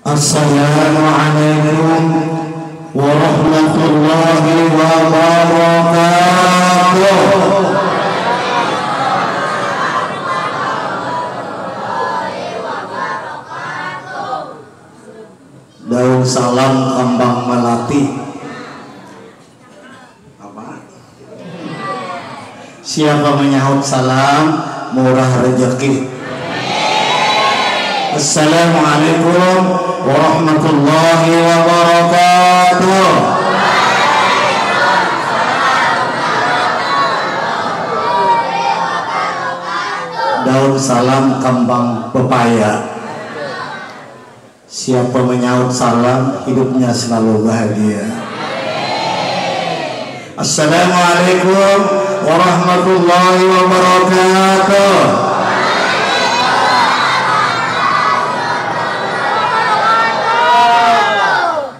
Assalamualaikum warahmatullahi wabarakatuh. Daun salam kembang melati. Apa? Siapa menyahut salam murah rezeki. Assalamualaikum warahmatullahi wabarakatuh. Daun salam kembang pepaya. Siapa menyahut salam hidupnya selalu bahagia. Assalamualaikum warahmatullahi wabarakatuh.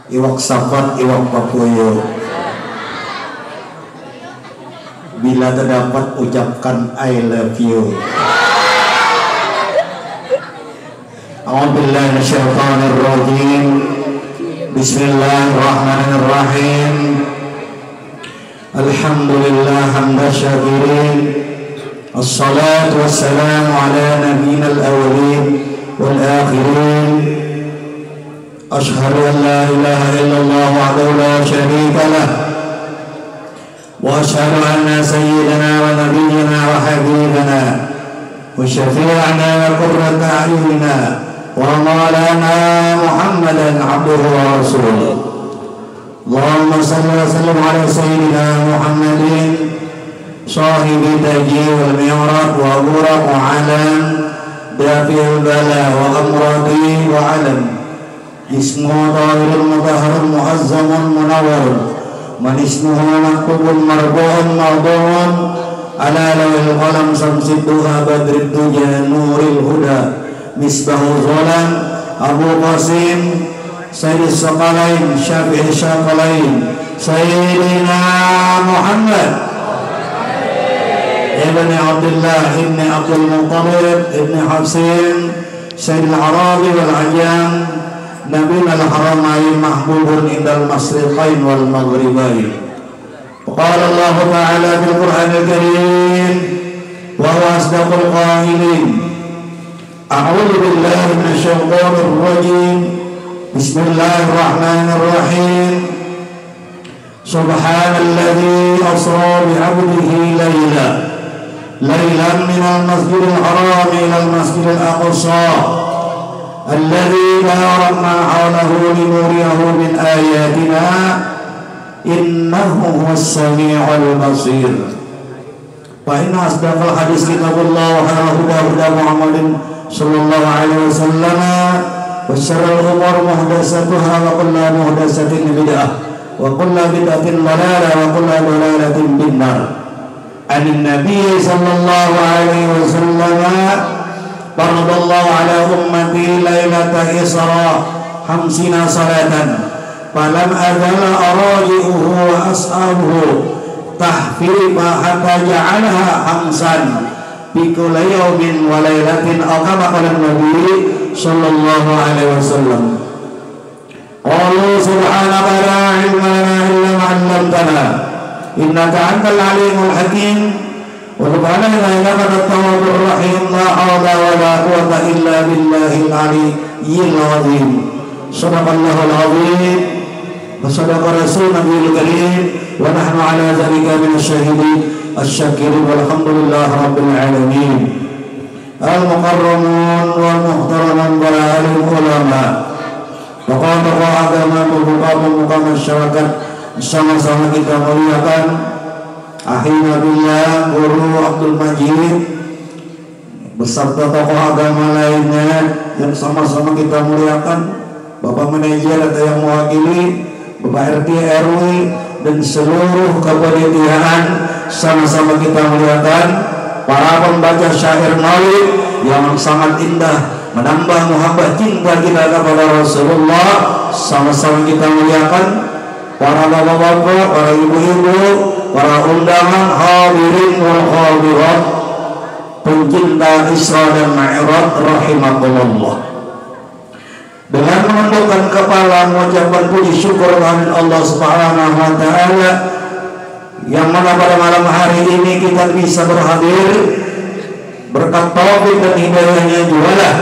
Iwak sapat, iwak papuyo. Bila terdapat ucapkan I love you. A'udzubillahi minasyaitonir rajim. Bismillahirrahmanirrahim. Alhamdulillah hamdan syakirin. Assalatu wassalamu ala nabiyyil awwalin wal akhirin. Asyhadu an la ilaha illallah wahdahu la syarika lah. Wa asyhadu anna sayyidana wa nabiyyana wa habibana wa syafi'ana wa qurrata a'yunina wa maulana Muhammadan abduhu wa rasuluh. Allahumma salli wa sallim ala sayyidina Muhammadin sahibi taji wal mi'raj wa buraq wa alam dafi'ul bala wa amradi wa alam. Ismu tahirul mutahharul mu'azzamul munawwarul man ismuhu maktubun marbu'un mawdu'un ala lawil qalam samsid duha badrid duja nuril huda misbahu zolan Abu Qasim Sayyid Saqalain Syafi'i Syaqalain Sayyidina Muhammad Ibn Abdullah Ibn Abdul Muttalib Ibn Hafsin Sayyid al-Arabi wal-Ajam Nabiul Haramain mahbubun indal masriqain wal maghribain. Qala Allah Ta'ala fil Qur'anil Karim wa huwa asdaqul qailin. A'udzu billahi minasy syaithanir rajim. Bismillahirrahmanirrahim. Subhanalladzi asra bi 'abdihi laylan minal masjidil haram ilal masjidil aqsa. الذي باركنا حوله لنريه من آياتنا إنه هو السميع البصير. فإن أصدق الحديث كتاب الله وخير الهدى هدى محمد صلى الله عليه وسلم وشر الأمور محدثاتها وكل محدثة بدعة وكل بدعة ضلالة وكل ضلالة بالنار. عن النبي صلى الله عليه وسلم Faradallahu ala ummati lailata isra 50 salatan falam azala araji'uhu wa as'abuhu tahfifa hatta ja'alaha hamsan fi kulli yawmin wa lailatin aw kama qala Nabi sallallahu alaihi wasallam. Qalu subhanaka la ilma lana illa ma 'allamtana innaka antal alimul hakim. وسبحانه إنك التواب الرحيم لا حول ولا قوة إلا بالله العلي العظيم. صدق الله العظيم وصدق رسول النبي الكريم ونحن على ذلك من الشاهدين الشاكرين والحمد لله رب العالمين. المكرمون والمحترمون وآل العلماء tokoh-tokoh agama muka masyarakat sama-sama kita muliakan. Akhirnya billah Guru Abdul Majid beserta tokoh agama lainnya yang sama-sama kita muliakan, Bapak Manajer atau yang mewakili, Bapak RT RW dan seluruh kepanitiaan sama-sama kita muliakan. Para pembaca syair maulid yang sangat indah menambah muhabbah cinta kita kepada Rasulullah sama-sama kita muliakan. Para bapak-bapak, para ibu-ibu, para undangan hadirin wal hadirat, pencinta Isra dan Mi'raj rahimakumullah. Dengan menundukkan menundukkan kepala mengucapkan puji syukur kepada Allah Subhanahu wa taala yang mana pada malam hari ini kita bisa berhadir berkat taufik dan hidayahnya jualah,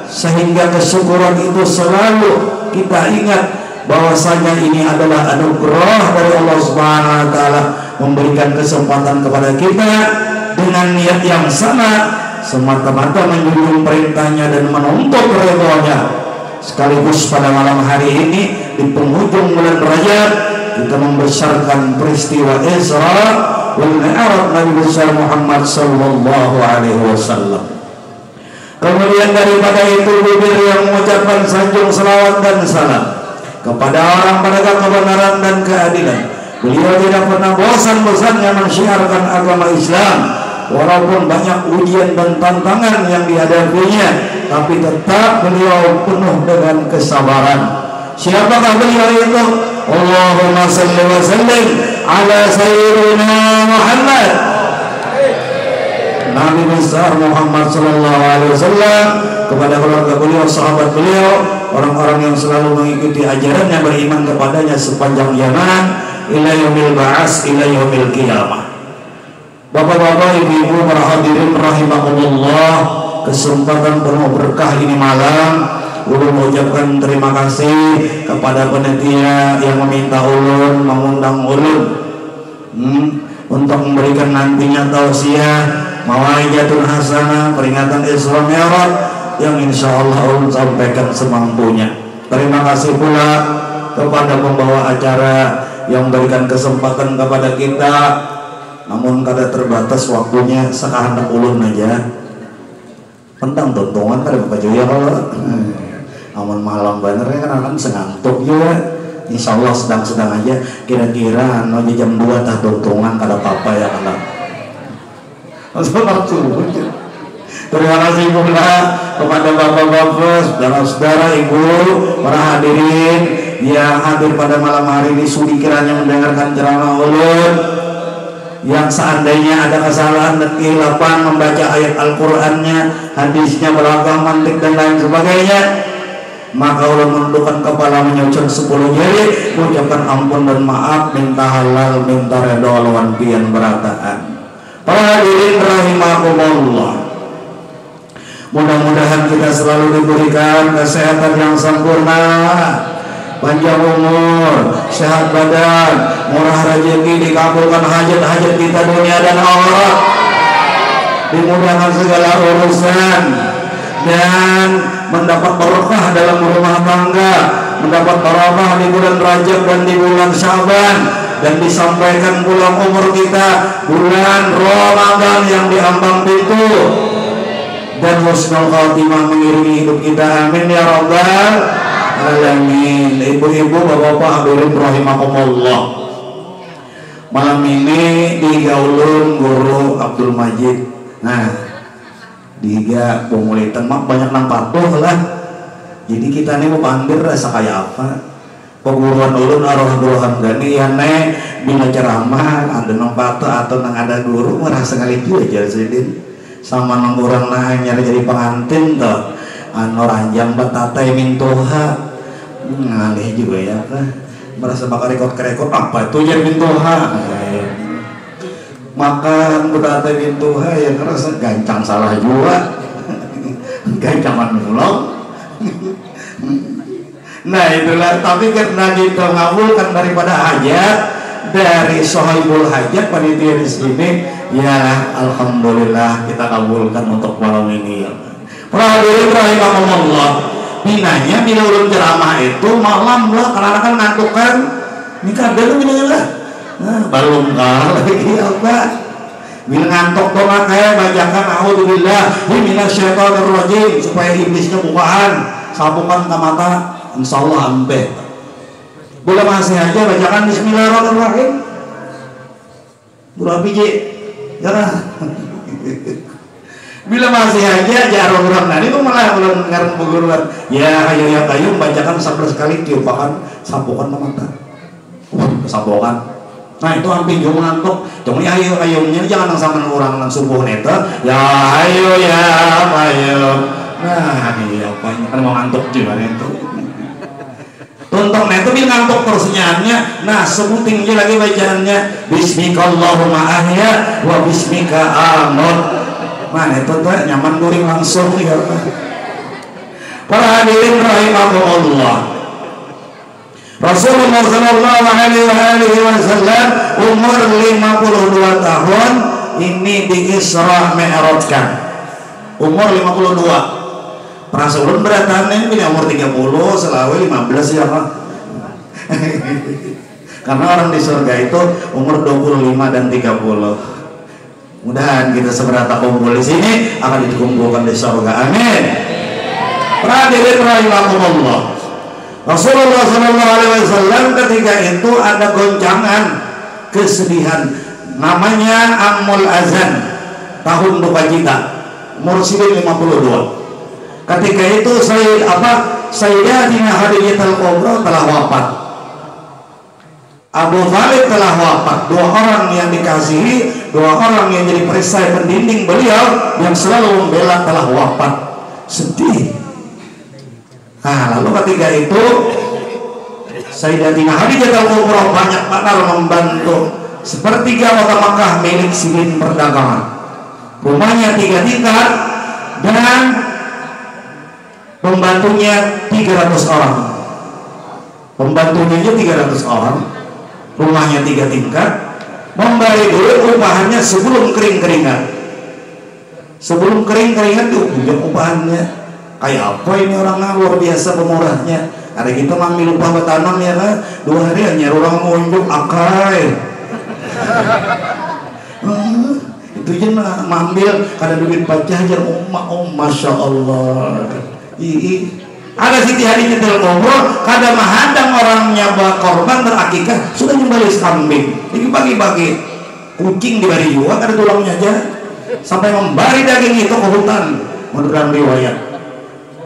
sehingga kesyukuran itu selalu kita ingat bahwasanya ini adalah anugerah dari Allah Subhanahu wa taala memberikan kesempatan kepada kita dengan niat yang sama semata-mata menjunjung perintahnya dan menuntut ridhonya. Sekaligus pada malam hari ini di penghujung bulan Rajab kita membesarkan peristiwa Isra wal Mi'raj Nabi besar Muhammad sallallahu alaihi wasallam. Kemudian daripada itu bibir yang mengucapkan sanjung selawat dan salam kepada orang penegak kebenaran dan keadilan. Beliau tidak pernah bosan-bosannya mensyiarkan agama Islam, walaupun banyak ujian dan tantangan yang dihadapinya, tapi tetap beliau penuh dengan kesabaran. Siapakah beliau itu? Allahumma salli wa sallim ala sayyidina Muhammad, Nabi besar Muhammad sallallahu alaihi wasallam, kepada keluarga beliau, sahabat beliau, orang-orang yang selalu mengikuti ajarannya, beriman kepadanya sepanjang zaman, ila yaumil ba'ats, ila yaumil qiyamah. Bapak-bapak, ibu-ibu, para hadirin rahimakumullah, kesempatan penuh berkah ini malam ulun mengucapkan terima kasih kepada panitia yang meminta ulun, mengundang ulun untuk memberikan nantinya tausiah mawaijatul hasanah peringatan Isra Mi'raj yang insya Allah ulun sampaikan semampunya. Terima kasih pula kepada pembawa acara yang memberikan kesempatan kepada kita, namun kada terbatas waktunya, sekehendak ulun aja tentang tontonan kada Bapak Joya kalau amun malam bener kan akan sengantuk juga. Insya Allah sedang-sedang aja, kira-kira jam 2 tah tontonan kada apa-apa ya kalau terima kasih pula kepada bapak-bapak, saudara-saudara, ibu, para hadirin yang hadir pada malam hari ini sudi kiranya mendengarkan ceramah ulun. Yang seandainya ada kesalahan dan kehilapan membaca ayat Al-Qur'annya, hadisnya, belakang, mantik dan lain sebagainya, maka ulun menundukkan kepala menyucap 10 jari, mengucapkan ampun dan maaf, minta halal, minta redha lawan pian berataan. Para hadirin rahimakumullah, mudah-mudahan kita selalu diberikan kesehatan yang sempurna, panjang umur, sehat badan, murah rezeki, dikabulkan hajat-hajat kita dunia dan akhirat, dimudahkan segala urusan, dan mendapat berkah dalam rumah tangga, mendapat barokah di bulan Rajab dan di bulan Syaban, dan disampaikan pulang umur kita bulan Ramadan yang diambang pintu, dan husnul khatimah mengiringi hidup kita, amin ya rabbal alamin. Ibu-ibu, bapak-bapak, hadirin rahimakumullah, malam ini digaulun Guru Abdul Majid. Nah, diga pemulitan mak banyak nang patuh lah. Jadi kita nih mau pandir rasa kayak apa? Peguruan ulun Arwah Hamdani ya nek bila ceramah ada nang patuh atau nang ada guru merasa kali juga aja sedih. Sama nang orang nah nyari jadi pengantin toh. Anu ranjang batatai mintoha ngalih juga ya kan. Merasa bakal rekod apa itu jadi mintoha. Makan batatai mintoha ya kerasa gancang salah juga. Gancangan mulong. Nah itulah, tapi karena kita ngabulkan daripada hajat dari sohibul hajat panitia di sini, ya alhamdulillah kita kabulkan untuk malam ini. Para hadirin rahimakumullah, binanya bila ulun ceramah itu malam lah, karena kan ngantuk kan, nikah dulu binanya lah. Nah, belum lagi apa? Bila ngantuk tuh makanya bacakan a'udzubillah minasyaitonir rajim supaya iblisnya bukaan, sapukan ke mata. Insyaallah ampe. Boleh masih aja bacakan bismillahirrahmanirrahim. Berapa biji? Ya. Bila masih aja jarang nanti itu malah belum ngarang peguruan. Ya ayo ya kayu bacakan 11 kali tiupakan sapukan ke mata. Sapukan. Nah itu hampir jauh ngantuk. Cuma ayo ayunya jangan sama orang nang subuh neta. Ya ayo ya ayo. Nah iya apanya kan mau ngantuk juga itu. Tontonnya itu biar ngantuk terus nyanyi. Nah sebuting aja lagi bacaannya, Bismikallahumma ahya wa bismika amut. Mana itu tuh nyaman during langsung ya. Para hadirin rahimahumullah, Rasulullah sallallahu alaihi wasallam umur 52 tahun ini di Isra Mi'rajkan. Umur 52. Rasulun beratannya ini umur 30, selawe 15 ya Pak. Karena orang di surga itu umur 25 dan 30. Mudah-mudahan kita seberata kumpul di sini akan dikumpulkan di surga. Amin. Hadirin rahimahumullah. Rasulullah SAW ketika itu ada goncangan kesedihan, namanya Ammul Azan, tahun duka cita, umur 52. Ketika itu Sayyidatina Khadijatul Kubra telah wafat, Abu Thalib telah wafat. Dua orang yang dikasihi, dua orang yang jadi perisai pendinding beliau yang selalu membela telah wafat. Sedih. Nah lalu ketika itu Sayyidatina Khadijatul Kubra banyak bakal membantu sepertiga kota Makkah milik Sirin perdagangan. Rumahnya 3 tingkat dan pembantunya 300 orang. Pembantunya aja 300 orang. Rumahnya 3 tingkat. Memberi dulu upahannya sebelum kering-keringat. Sebelum kering-keringat diunjuk upahannya. Kayak apa ini orang luar biasa pemurahnya. Ada kita ngambil upah betanam ya kan. 2 hari hanya orang ngunjuk akai. Itu aja ngambil kada duit pacah aja masya Allah. Ada Siti Khadijatul Kubra kada mahadang orangnya korban berakikah sudah nyembelih kambing, jadi bagi-bagi kucing dibari juga kada tulangnya aja sampai membari daging itu ke hutan. Menurut riwayat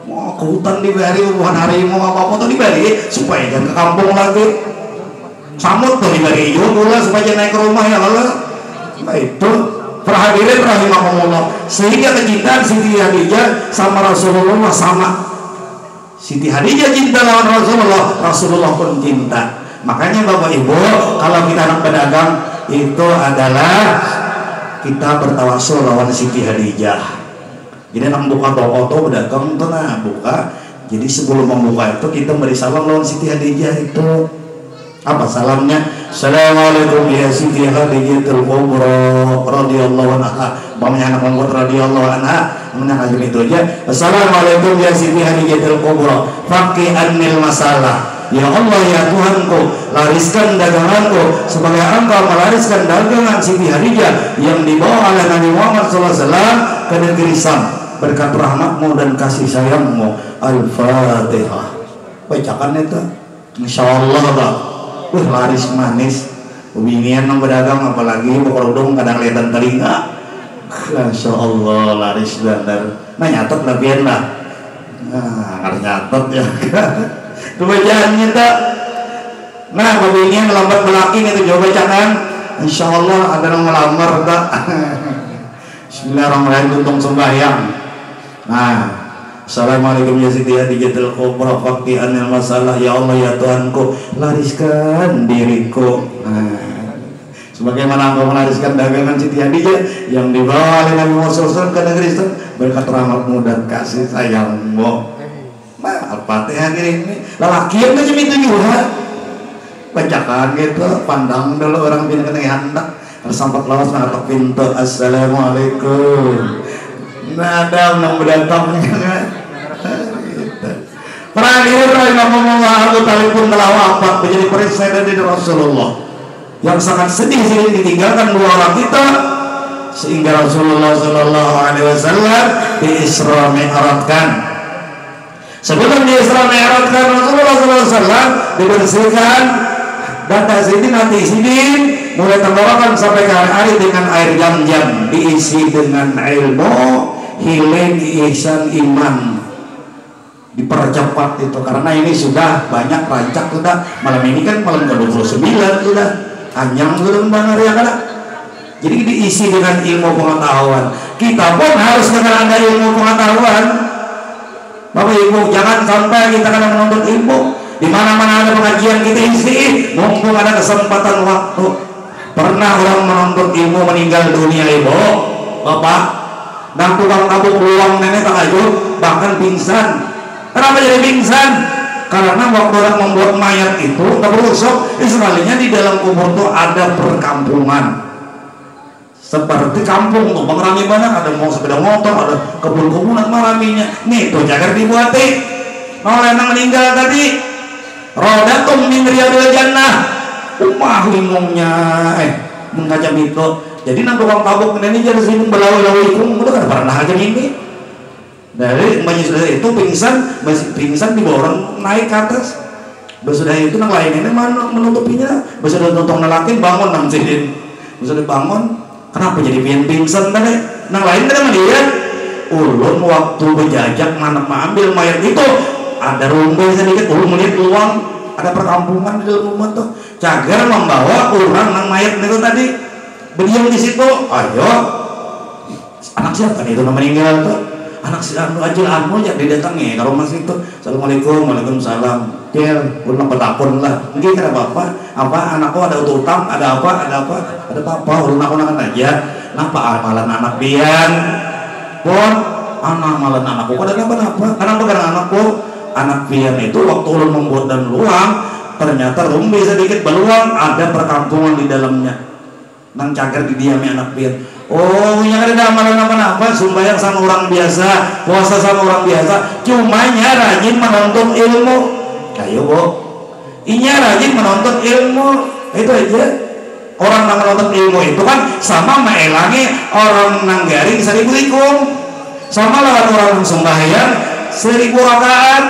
mau ke hutan dibari bukan harimau apa-apa tuh dibari supaya jangan ke kampung lagi. Samut tuh dibari juga supaya naik ke rumah ya Allah. Nah itu perhadirin rahimahumullah, sehingga kecintaan Siti Khadijah sama Rasulullah sama. Siti Khadijah cinta lawan Rasulullah, Rasulullah pun cinta. Makanya Bapak Ibu, kalau kita anak pedagang itu adalah kita bertawasul lawan Siti Khadijah. Jadi anak buka toko tuh pedagang tuh nah buka. Jadi sebelum membuka itu kita beri salam lawan Siti Khadijah itu. Apa salamnya? Assalamualaikum ya Siti Khadijatul Kubra radhiyallahu anha. Bapaknya anak membuat radhiyallahu anha menang itu aja. Assalamualaikum ya Siti Khadijatul Kubra faqi annil masalah. Ya Allah ya Tuhanku, lariskan daganganku sebagai engkau melariskan dagangan Siti Khadijah yang dibawa oleh Nabi Muhammad SAW ke negeri Sam berkat rahmatmu dan kasih sayangmu. Al-Fatihah. Bacakan itu insyaallah Pak. Laris manis binian nang pedagang apalagi berkerudung kadang kelihatan telinga. Masya Allah laris benar. Nah nyatet lebihan lah. Nah harus nyatet ya. Kebacaannya tak. Nah binian lambat melaki itu coba bacaan. Insya Allah ada yang melamar tak. Bismillahirrahmanirrahim tuntung sembahyang. Nah Assalamualaikum ya Siti Khadijatul Kubra faqi anil masalah. Ya Allah ya Tuhanku, lariskan diriku. Sebagaimana engkau melariskan dagangan Siti Khadijah yang dibawa oleh Nabi Muhammad SAW ke negeri Islam berkat rahmatmu dan kasih sayangmu. Nah, Al-Fatihah ini lelaki yang macam itu juga. Bacakan gitu, pandang dulu orang bina kena hendak. Tersampat lawas mengatak pintu. Assalamualaikum. Nah, ada yang berdatangnya. Terakhir rahimahullah Abu Thalib pun telah wafat menjadi perisai dari Rasulullah yang sangat sedih sehingga ditinggalkan 2 orang kita, sehingga Rasulullah SAW di Isra Mi'rajkan. Sebelum di Isra Mi'rajkan Rasulullah SAW dibersihkan data sini nanti sini mulai tenggorokan sampai ke hari dengan air jam-jam diisi dengan ilmu hilang ihsan iman dipercepat itu karena ini sudah banyak rancak sudah malam ini kan malam ke-29 sudah anjang belum banget ya kan. Jadi diisi dengan ilmu pengetahuan. Kita pun harus dengan ada ilmu pengetahuan. Bapak Ibu jangan sampai kita kadang menuntut ilmu Di mana-mana ada pengajian kita isi, mumpung ada kesempatan waktu. Pernah orang menuntut ilmu meninggal dunia ibu, bapak, dan tukang tabung uang nenek tahajud bahkan pingsan. Kenapa jadi pingsan? Karena waktu orang membuat mayat itu terusuk, sekalinya di dalam kubur itu ada perkampungan. Seperti kampung tuh, bang rame banget, ada mau sepeda motor, ada kebun-kebunan maraminya. Nih tuh jagar dibuati. Mau lenang meninggal tadi, rodatum min riyadil jannah. Lingungnya mengajak itu. Jadi nanti orang tabuk ini jadi sini belawi-lawi ikung, udah kan pernah aja ini. Dari sudah itu pingsan, masih pingsan di bawah orang naik ke atas. Sudah itu nang lain ini mana menutupinya. Sudah tuntung nelakin bangun nang sidin. Sudah bangun, kenapa jadi pingsan tadi? Nang lain kan melihat ulun waktu berjajak mana ambil mayat itu ada rumah sedikit, ulun melihat peluang ada perkampungan di dalam rumah tuh. Cagar membawa orang nang mayat itu tadi berdiam di situ. Ayo, anak siapa nih itu nama meninggal tuh? Anak si anu aja anu ya didatangi kalau masih itu. Assalamualaikum, waalaikumsalam. Kel, ulang petapun lah. Mungkin ada apa anakku ada utang, ada apa, ada apa, ulang aja. Napa amalan anak pian? Pon, anak amalan anakku. Ada apa? Kenapa karena anakku? Anak pian itu waktu ulun membuat dan luang, ternyata rumbi sedikit beluang, ada perkampungan di dalamnya. Nang cagar didiami anak pian. Oh, yang ada amalan apa-apa, sembahyang sama orang biasa, puasa sama orang biasa, cumanya rajin menuntut ilmu. Ayo, Bu. Inya rajin menuntut ilmu. Itu aja. Orang yang menuntut ilmu itu kan sama maelangi orang nanggaring 1000 ikung. Sama lawan orang sembahyang 1000 rakaat.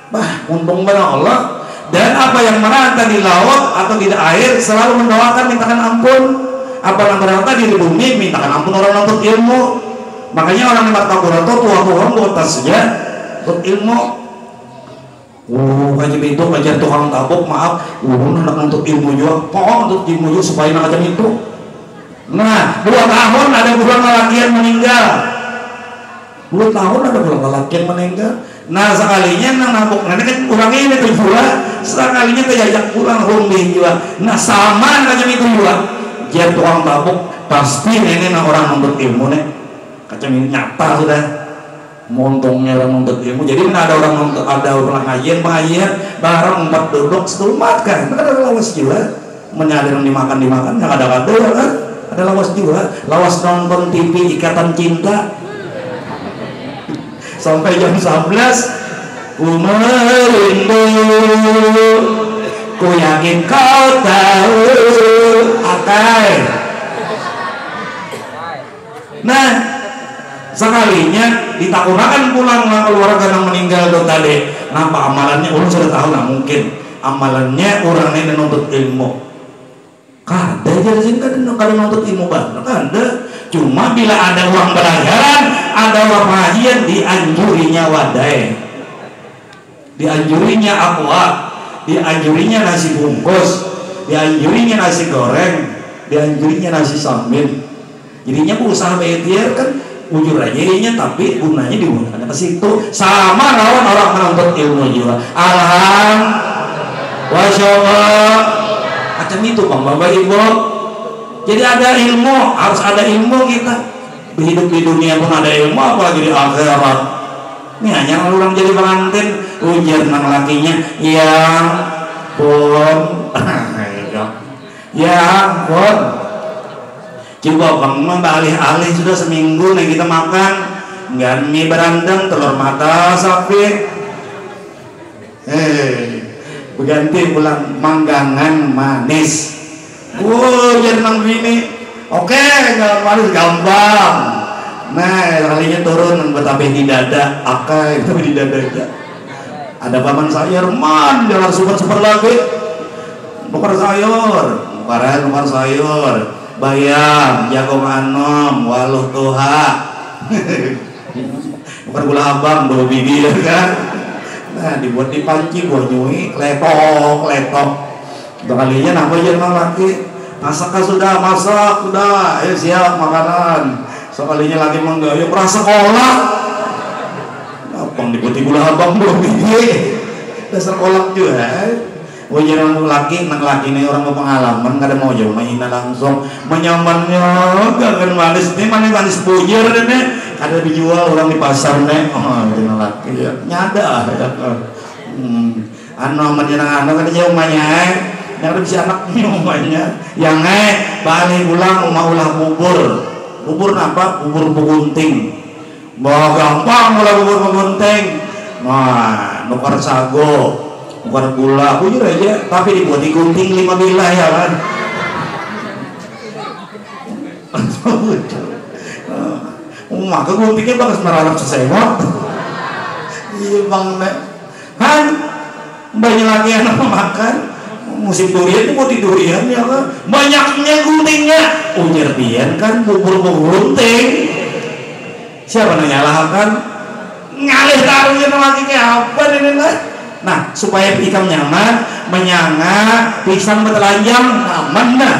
Bah, untung benar Allah. Dan apa yang merata di laut atau di air selalu mendoakan mintakan ampun. Apa yang merata di bumi mintakan ampun orang untuk ilmu. Makanya orang yang bertakwa itu tua-tua buat tasnya untuk ilmu. Kajian itu kajian tukang tabuk maaf. Nak untuk ilmu juga. Pokok untuk ilmu juga supaya nak kajian itu. Nah, 2 tahun ada bulan lelaki yang meninggal. 2 tahun ada bulan lelaki yang meninggal. Nah sekalinya nang nabuk nanti kan orang ini terjual, sekalinya kejajak pulang rumah juga. Nah sama macam itu juga. Dia tukang tabuk pasti ini nang orang nuntut ilmu nih. Kacang ini nyata sudah. Montongnya orang nuntut ilmu. Jadi ada orang nuntut, ada orang pengajian barang 4 duduk setumat kan. Ada lawas juga. Menyalir dimakan yang ada kan. Ada lawas juga. Lawas nonton TV Ikatan Cinta. Sampai jam 11 ku merindu, ku yakin kau tahu akai. Nah sekalinya ditakunakan pulang keluarga yang meninggal itu tadi. Nampak amalannya orang sudah tahu lah mungkin amalannya orang ini menuntut ilmu. Kada aja di sini kan kalau nuntut ilmu banget ada. Cuma bila ada uang pelajaran, ada uang pengajian, dianjurinya wadai, dianjurinya aqua, dianjurinya nasi bungkus, dianjurinya nasi goreng, dianjurinya nasi sambil. Jadinya usaha bayar kan ujur aja jadinya, tapi gunanya digunakan ke situ. Sama lawan orang menuntut ilmu juga. Alhamdulillah. Macam itu bang, bapak ibu. Jadi ada ilmu, harus ada ilmu kita. Hidup di dunia pun ada ilmu, apalagi di akhirat. Ini hanya orang jadi pengantin, ujar nang lakinya, ya pun, ya pun. Coba bang, alih-alih sudah seminggu nih kita makan, nggak mie berandang, telur mata sapi. Berganti pulang manggangan manis. Jadi nang bini, oke, jangan manis gampang. Nah, kalinya turun betapih di dada, akai tapi di dada aja. Ada paman sayur, man, jangan super lagi. Nukar sayur, bayam, jagung anom, waluh tuha. Nukar gula abang, 2 biji kan. Nah, dibuat di panci, buah nyui, letok. Kalinya nama aja nang laki. Masak sudah, ayo siap makanan. Sekalinya lagi menggayung prasekolah. Abang dibuti gula abang belum biji. dasar kolak juga. Wajar orang laki, nang laki ini orang berpengalaman, nggak ada mau jauh mainan langsung menyamannya, gak kan manis nih, manis bujur nih, ada dijual orang di pasar nih, oh itu laki ya, nyada ya, menyenang kan jauh banyak, yang bisa anak rumahnya, yang balik pulang mau ulah bubur apa? Bubur begunting, bawa gampang ulah bubur begunting, nah nukar sago. Bukan gula, bujur aja, tapi dibuat digunting 5 bilah ya kan. Maka guntingnya bagus meralap sesewot. Iya bang, kan banyak lagi yang makan. Musim durian itu mau durian ya kan. Banyaknya guntingnya. Ujar pian kan bubur gunting. Siapa nanya lah kan? Ngalih taruhnya lagi kayak apa ini kan? Nah, supaya ikan nyaman, menyanga, pisang bertelanjang, aman dah.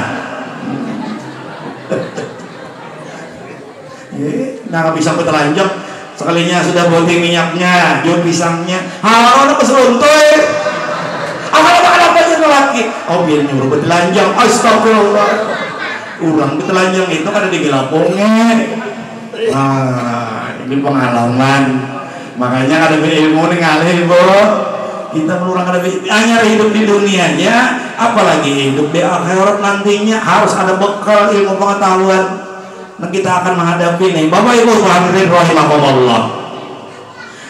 Nah, pisang bertelanjang, sekalinya sudah bonding minyaknya, jual pisangnya, halau apa seruntuy? Apa aja laki? Oh, biar nyuruh bertelanjang, astagfirullah. Urang bertelanjang itu kan ada di gelapongnya. Nah, ini pengalaman. Makanya ada ilmu nih ngalih, Bu. Kita menurunkan hanya hidup di dunianya, apalagi hidup di akhirat nantinya harus ada bekal ilmu pengetahuan. Dan kita akan menghadapi nih, Bapak Ibu hadirin rahimakumullah.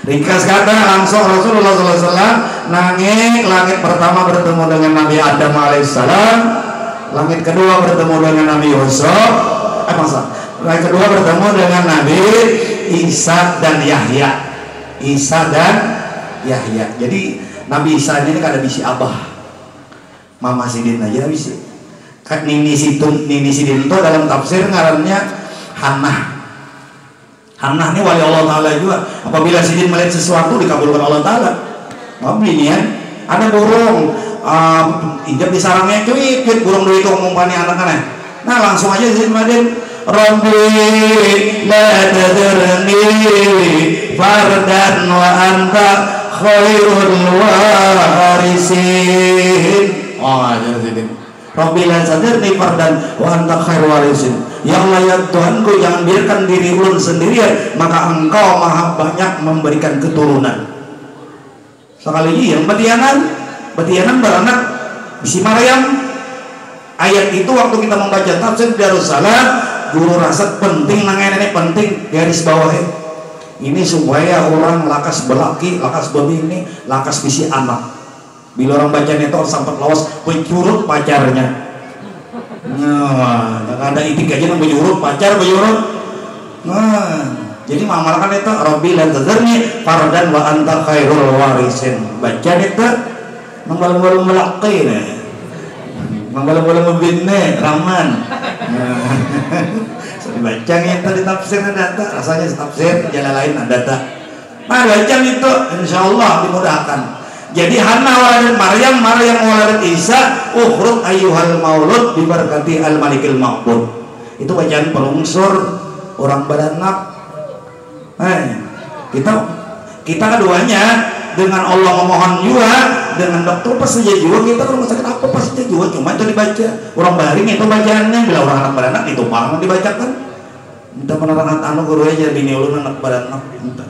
Ringkas kata langsung Rasulullah SAW nangis langit pertama bertemu dengan Nabi Adam alaihissalam, langit kedua bertemu dengan Nabi Yusuf, langit kedua bertemu dengan Nabi Isa dan Yahya. Isa dan Yahya. Jadi Nabi Isa ini kan ada bisi abah, Mama Sidin aja bisi. Kan Nini Sidin itu dalam tafsir ngarannya Hannah. Hannah ini wali Allah Taala juga. Apabila Sidin melihat sesuatu dikabulkan Allah Taala. Tapi ini ya, ada burung injak di sarangnya cuit burung itu ngumpani anak-anak. Nah langsung aja Sidin Madin, Rabbi la tadharni fardan wa anta khairul warisin. Oh jadi Rabbi la tadharni fardan wa anta khairul warisin. Ya Allah ya Tuhanku, jangan biarkan diri ulun sendirian, maka Engkau maha banyak memberikan keturunan. Sekali lagi yang betianan beranak bisi Maryam. Ayat itu waktu kita membaca tafsir Darussalam, guru rasa penting ini penting garis bawahnya. Ini supaya orang lakas belaki, lakas bebini, lakas bisi anak. Bila orang bacanya itu sampai lawas pencurut pacarnya. Nah, ada itik aja yang menyuruh pacar menyuruh. Nah, jadi mengamalkan itu Rabbi la tadharni fardan wa anta khairul warisin. Baca itu mengbalung-balung melaki nih. Mengbalung-balung membine Rahman. Nah, baca itu di tafsirnya data, rasanya tafsir jalan lain data. Nah, baca itu insyaallah dimudahkan. Jadi Hannah waladat Maryam, Maryam waladat Isa, ukhrut ayyuhal maulud bibarakati al-malikil ma'bud. Itu bacaan pelungsur orang beranak. Kita keduanya dengan Allah memohon juga, dengan dokter pas saja juga kita kalau sakit apa pas saja juga cuma itu dibaca. Orang baring itu bacaannya, bila orang anak beranak itu bangun dibacakan. Minta penerangan anu guru aja bini ulun anak beranak minta.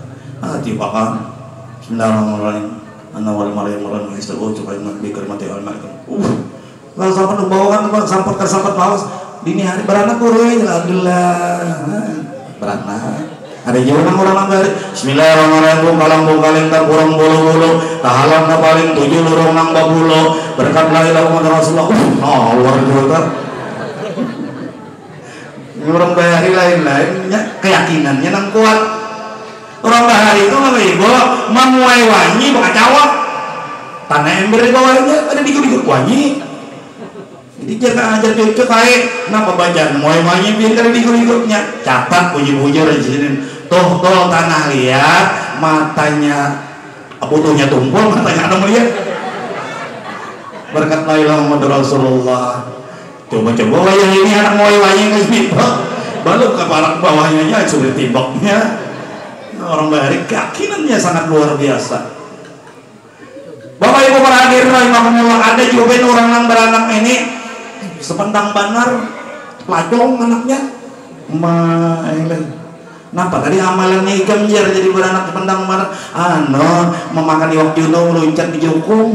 Tibakan. Bismillahirrahmanirrahim. Ana wal maryam lan hisal coba bi karmati al maryam. Kalau sampai bawakan sampai lawas dini hari beranak guru aja alhamdulillah. Beranak. Ada jawaban orang bari. Bismillahirrahmanirrahim. Kalang kaleng kurang bulu-bulu. Tahalang na paling 7 lurung nang babulo. Berkat la ilaha illallah Rasulullah. Luar biasa. Orang bahari lain-lainnya keyakinannya nang kuat. Orang bahari itu apa ibu memuai wanyi bukan cawak tanah ember di bawahnya ada dikit-dikit wanyi. Jadi jangan ajar cucu kayak kenapa bacaan muai wanyi biar kali dikit-dikitnya catat puji-puji rajinin tuh tanah liat matanya butuhnya tumpul matanya ada melihat berkat la ilaha illallah Rasulullah. Coba-coba wayang ini anak muai wanyi nggak baru ke barak bawahnya aja sudah timbaknya. Orang bahari keyakinannya sangat luar biasa. Bapak Ibu para hadirin rahimakumullah, ada juga orang yang beranak ini sepentang banar lajong anaknya nampak tadi amalannya ikan jar jadi beranak sepentang banar memakan iwak juno loncat di jokong.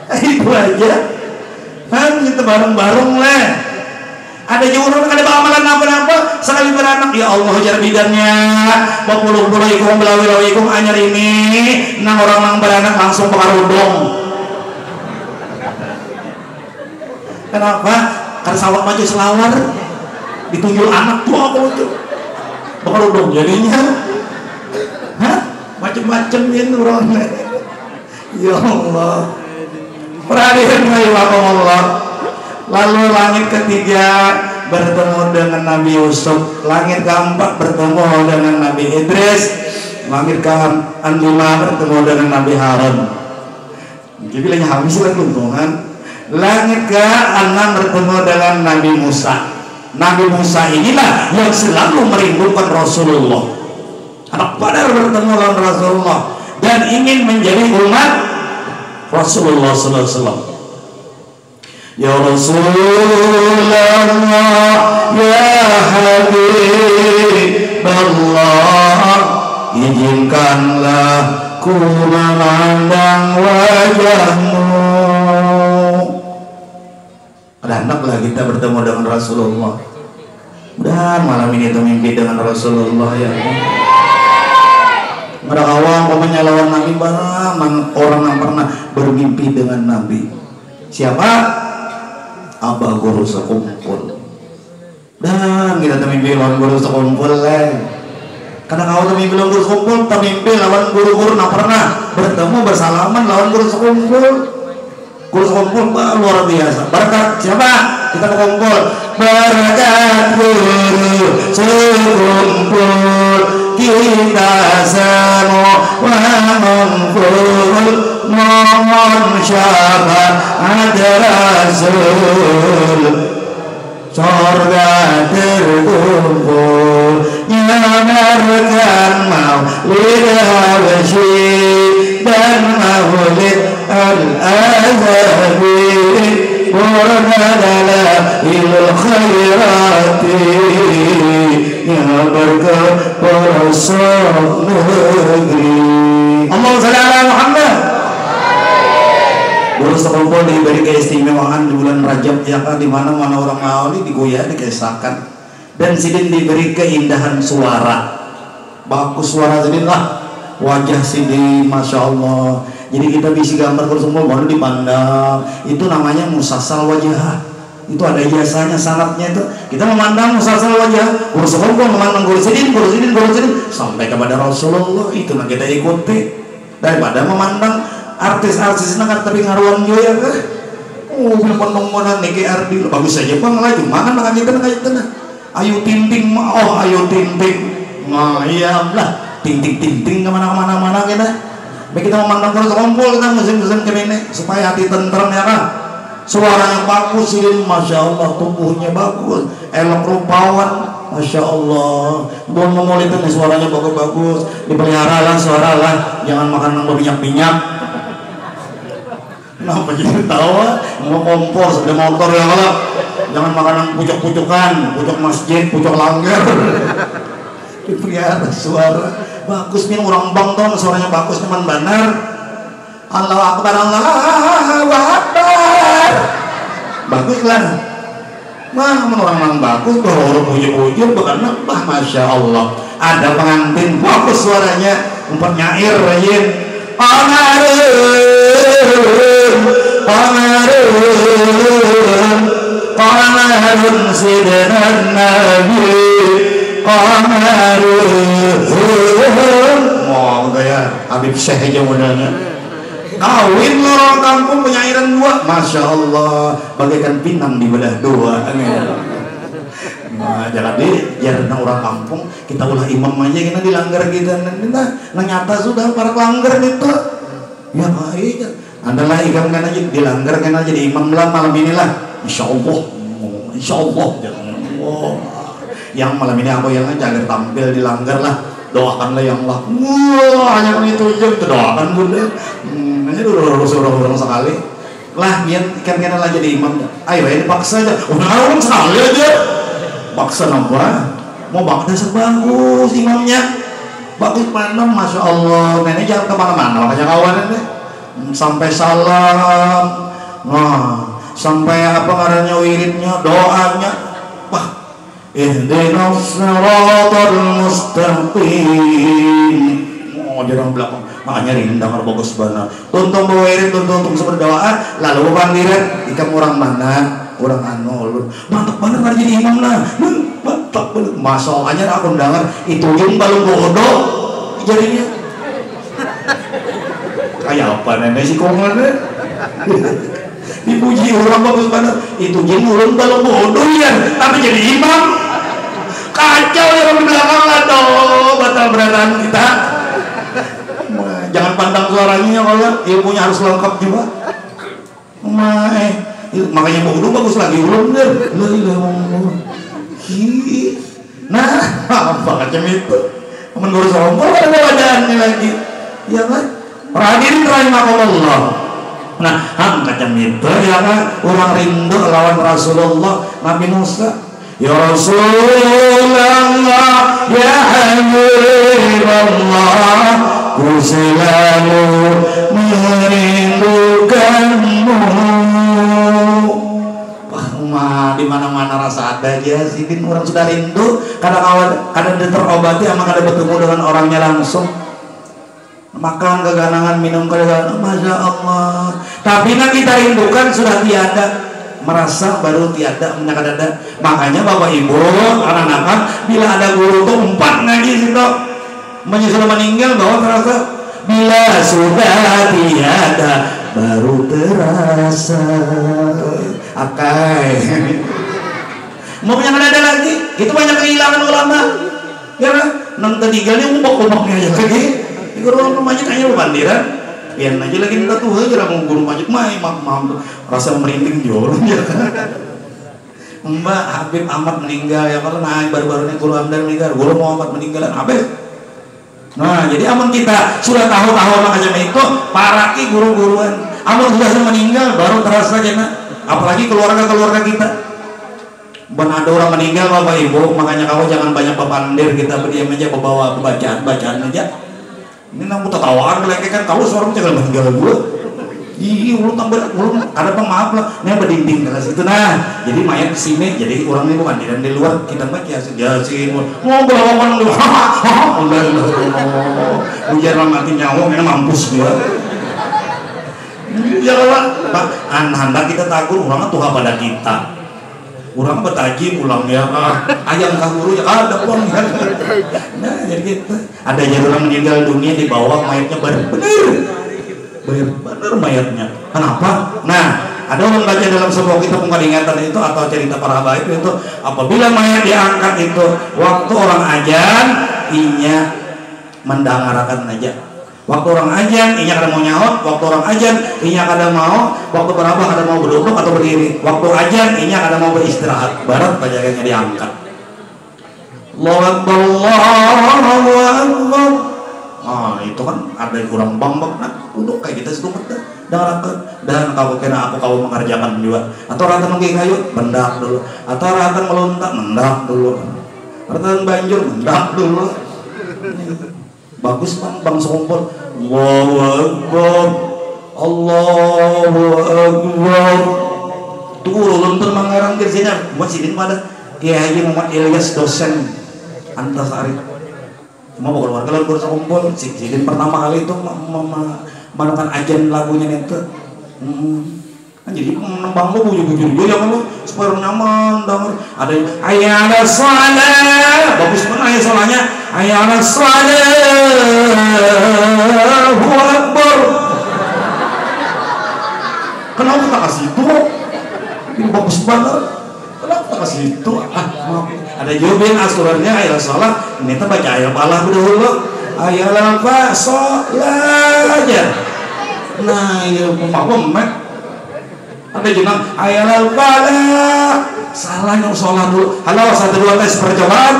Itu aja kan kita bareng-bareng lah. Ada juga orang ada amalan apa-apa sekali beranak ya Allah jar bidannya bapuluh-puluh ikum belawi-lawi ikum anyar ini nang orang nang beranak langsung pengarudong. Kenapa? Karena sawak maju selawar ditunjuk anak tua apa itu pengarudong jadinya macem-macem ini orangnya. Ya Allah perhatian Allah. Lalu langit ketiga bertemu dengan Nabi Yusuf, langit keempat bertemu dengan Nabi Idris, langit kelima bertemu dengan Nabi Harun. Jadi lagi habis lah keuntungan. Langit ke-6 bertemu dengan Nabi Musa. Nabi Musa inilah yang selalu merindukan Rasulullah. Anak Badar bertemu dengan Rasulullah dan ingin menjadi umat Rasulullah sallallahu alaihi wasallam. Ya Rasulullah ya Habibullah, izinkanlah ku memandang wajahmu. Ada anak lah kita bertemu dengan Rasulullah. Dan malam ini itu mimpi dengan Rasulullah ya. Pada awal pokoknya lawan Nabi barang orang yang pernah bermimpi dengan Nabi. Siapa? Abah guru sekumpul. Dan kita termimpi lawan guru sekumpul lah. Karena kau termimpi lawan guru sekumpul, termimpi lawan guru-guru yang pernah bertemu bersalaman lawan guru sekumpul. Guru sekumpul luar biasa. Berkat siapa? Kita berkumpul. Berkat guru sekumpul kita semua mengumpul mohon syafaat Rasul surga terkumpul nyamarkan maulid Habsyi dan maulid al-Azhabi muradalah ilul khairati yang berkah perasaan negeri. Allahumma shalli ala Muhammad. Guru sekumpul diberi keistimewaan di bulan Rajab ya kan, di mana-mana orang awli digoyah dikisahkan dan sidin diberi keindahan suara. Bagus suara sidin lah, wajah sidin masya Allah. Jadi kita bisa gambar guru sekumpul baru dipandang. Itu namanya musasal wajah. Itu ada jasanya, sanatnya itu. Kita memandang musasal wajah, guru sekumpul memandang guru sidin sampai kepada Rasulullah. Itu yang kita ikuti daripada memandang artis-artis nak tapi ngaruan juga ya. Penemuan niki ardi bagus saja bang lagi makan makan kita nak ayu tinting ayu tinting iya lah tinting kemana kita. Baik kita memandang guru sekumpul kita musim-musim kemene supaya hati tenteram ya kan. Suaranya bagus ini, masya Allah, tubuhnya bagus, elok rupawan, masya Allah. Bukan memulit ini suaranya bagus-bagus, dipelihara lah suara lah, jangan makan yang berminyak-minyak. Kenapa jadi tawa? Mau kompor, sepeda motor ya kalau, jangan makan yang pucuk-pucukan, pucuk masjid, pucuk langgar. Dipelihara suara bagus, min orang bang tau, suaranya bagus, teman benar. Allahu Akbar, Allahu Akbar. Baguslah. Mah orang bagus, orang puji-puji bukan nambah, masya Allah. Ada pengantin bagus suaranya, umpat nyair rajin. Qamarun sidran Nabi. Qamarun. Mau gaya Habib Syekh aja modalnya. Kawin orang kampung penyairan dua, masya Allah, bagaikan pinang dibelah dua. Nah, jadi jarang orang kampung kita ulah imam aja kita dilanggar kita nanti nyata sudah para pelanggar itu ya baik. Adalah ikam kan aja dilanggar kan aja jadi imam lah malam inilah, insya Allah. Oh, yang malam ini aku yang jaga tampil dilanggar lah. doakanlah yang Allah. Wah, hanya itu aja doakan bunda. Hanya orang sekali. Lah, ikan lah jadi imam. Ayo, ini paksa aja. Orang sekali aja. Paksa nambah. Mau bakal dasar bagus imamnya. Bagus mana, masya Allah. Nenek jangan kemana-mana, makanya kawan ini. Sampai salam. Nah, sampai apa ngarannya wiridnya, doanya. Wah. Ihdinas siratal mustaqim. Oh, di orang belakang. Makanya rindang kalau bagus banget. Tuntung bawirin, tuntung berdoa. Lalu pandiran, ikan orang mana? Orang anu. Mantap banget kan jadi imam lah. Mantap banget. Masalahnya aku dengar itu yang balung bodoh jadinya. Kayak apa nenek si kongannya? Dipuji orang bagus banget. Itu yang ulun balung bodoh ya. Tapi jadi imam. Kacau ya di belakang lah dong, batal berantakan kita. Jangan pandang suaranya kalau ilmunya harus lengkap juga. Makanya bodoh bagus lagi ulun deh. Nah, apa macam itu? Menurut sombong ada badannya lagi, ya kan? Hadirin rahimakumullah. Nah, macam itu ya kan? Orang rindu lawan Rasulullah Nabi Musa. Ya Rasulullah, ya Habibullah, ku selalu merindukanmu. Wah, di mana-mana rasa ada aja sih, orang sudah rindu, kadang terobati sama kadang bertemu dengan orangnya langsung. Makan keganangan, minum keganangan, masya Allah. Tapi yang kita rindukan sudah tiada. Merasa baru tiada menyangka dada. Makanya bapak ibu anak-anak bila ada guru tuh 4 ngaji situ menyusul meninggal bahwa terasa bila sudah tiada baru terasa akai. Mau menyangka dada lagi itu banyak kehilangan ulama ya kan. Nang tinggalnya umbak-umbaknya aja lagi di guru rumahnya kayaknya bandiran. Biar aja lagi minta tuh aja mau guru majid main mam rasa merinding jualan ya. Mbak Habib Ahmad meninggal ya kalau naik baru-baru ini guru Hamdan meninggal, guru Muhammad meninggal Habib. Nah jadi aman kita sudah tahu-tahu makanya itu para guru-guruan aman sudah meninggal baru terasa aja nak. Apalagi keluarga kita. Ben ada orang meninggal bapak ibu makanya kau jangan banyak papandir kita berdiam aja bawa bacaan aja. Ini namun tertawaan lagi kan kalau seorang jangan meninggal gue. Iya, ulun ada pemaaf lah. Ini berdinding kelas itu nah. Jadi mayat kesini, jadi orang ini bukan di luar kita baca Yasin. Mau bawa orang luar. Ujar mati nyawa, ini mampus gue. Ya Pak, anda kita takut orang Tuhan pada kita. Orang bertaji pulang ya ayam kaburu ya ada pun kan. Nah jadi gitu ada jadi orang meninggal dunia dibawa mayatnya bener mayatnya. Kenapa? Nah ada orang baca dalam sebuah kitab pengeringatan itu atau cerita para habaib itu apabila mayat diangkat itu waktu orang ajan inya mendengarkan aja. Waktu orang ajan, inya kadang mau nyaut. Waktu orang ajan, inya kadang mau. Waktu berapa kadang mau berduduk atau berdiri. Waktu ajan, inya kadang mau beristirahat. Barat pajaknya diangkat. Allahu Akbar, Allahu Akbar. Ah itu kan ada yang kurang bambak. Nah, duduk kayak kita situ dah. Dan kau kena aku kau mengerjakan juga. Atau rata nunggu kayu, bendak dulu. Atau rata melontak, mendak dulu. Rata banjur, mendak dulu. Bagus bang sombong. Allahu Akbar, Allahu Akbar. Turun tuh mengarang ke sini. Buat sini pada Kiai Haji Muhammad Ilyas dosen Antasari. Mau keluar kalau sombong. Sidin pertama kali itu menemukan ajan lagunya itu. Jadi nembang lu bujur-bujur ya kalau supaya nyaman denger. Ada ayyala shalah. Bagus banget ayat salahnya. Ayyala shalah. Allahu Akbar. Kenapa tak kasih itu? Ini bagus banget. Kenapa tak kasih itu? Ada jawabin asurannya ayyala shalah. Ini kita baca ayat Allah dulu. Ayyala shalah aja. Nah, ini pemahaman. Ada juga ayat al-falah. Salah yang sholat dulu. Halo 1 2 tes percobaan.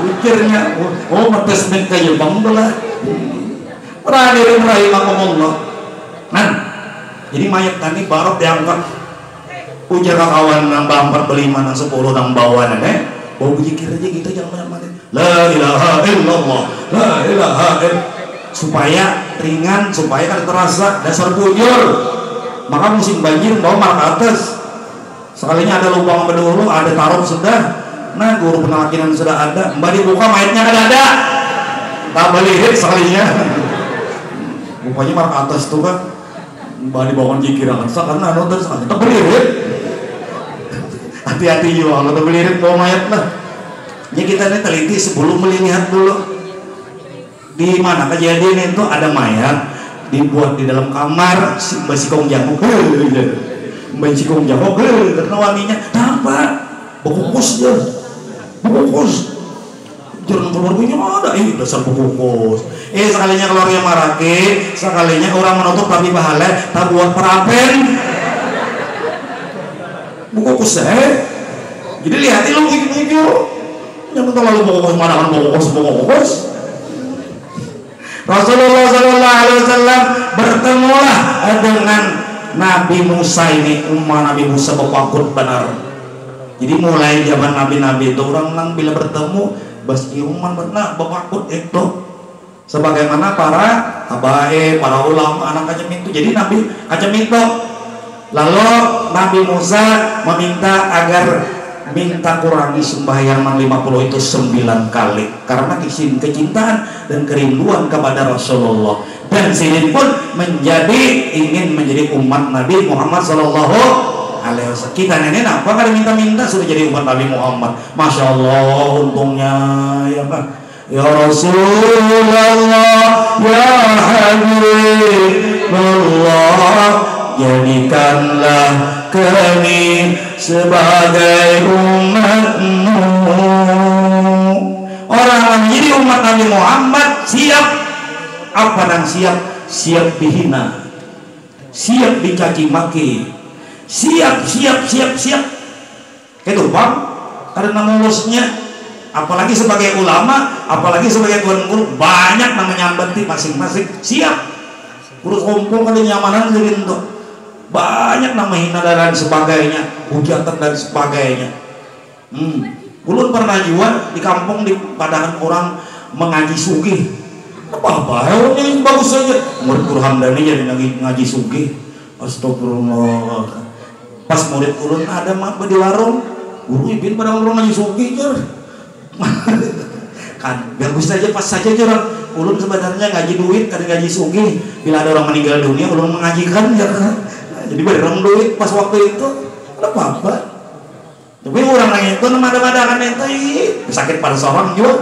Pikirnya, oh metes nek kayu bang belah. Hadirin rahimakumullah. Nah, jadi mayat tadi baru diangkat. Ujar kawan nang bamper beli mana 10 nang bawa nene. Bau zikir aja gitu jangan banyak mati. La ilaha illallah, la ilaha illallah. Supaya ringan, supaya kan terasa dasar bujur. Maka musim banjir bawa mal ke atas. Sekalinya ada lubang berdulu, ada taruh sudah. Nah, guru penakinan sudah ada. Mbak dibuka mayatnya kan ada. Tak balik sekalinya. Rupanya mal ke atas tuh kan. Mbak dibawa jikiran karena ada terus ada terbelirit. Hati-hati juga kalau terbelirit bawa mayat lah. Ya kita ini teliti sebelum melihat dulu. Di mana kejadian itu ada mayat dibuat di dalam kamar Mbak Sikong Jamu. Mbak Sikong Jamu karena wanginya apa? Bekukus dia. Bekukus. Jangan keluar punya ada dasar bekukus. Sekalinya keluarnya marake, sekalinya orang menutup tapi bahala, tak buat perapen. Bekukus Jadi lihat lu gitu. Jangan terlalu bekukus mana kan bekukus. Rasulullah Sallallahu Alaihi Wasallam bertemulah dengan Nabi Musa ini, Nabi Musa bepakut benar. Jadi mulai zaman Nabi-Nabi itu orang bila bertemu basi umat benar bepakut itu. Sebagaimana para habaib, para ulama, anak kacem itu. Jadi Nabi kacem itu. Lalu Nabi Musa meminta agar minta kurangi sembahyang 50 itu 9 kali karena kecintaan dan kerinduan kepada Rasulullah, dan sini pun ingin menjadi umat Nabi Muhammad Sallallahu Alaihi Wasallam. Kita nenek apa kada minta-minta sudah jadi umat Nabi Muhammad. Masya Allah, untungnya ya Pak. Ya Rasulullah, ya Habibullah, jadikanlah kami sebagai umatmu. Orang yang menjadi umat Nabi Muhammad siap apa dan siap dihina, siap dicaci maki, siap itu bang karena mulusnya, apalagi sebagai ulama, apalagi sebagai tuan guru, banyak namanya nyambati masing-masing siap urus kumpul kali nyamanan jadi untuk banyak nama hina dan sebagainya, hujatan dan sebagainya. Ulun pernah jual di kampung di Padangan orang mengaji sugih. Apa-apa, ini bagus saja. Murid Guru Hamdani jadi ngaji sugih. Astagfirullah. Pas murid ulun ada mah di warung, guru ibin pada orang ngaji sugih jar. Kan bagus saja pas saja jar. Ulun sebenarnya ngaji duit, kadang ngaji sugih. Bila ada orang meninggal dunia, ulun mengajikan ya kan. Jadi bareng duit pas waktu itu ada apa-apa. Tapi orang lain itu ada-adakan itu sakit pada seorang juga.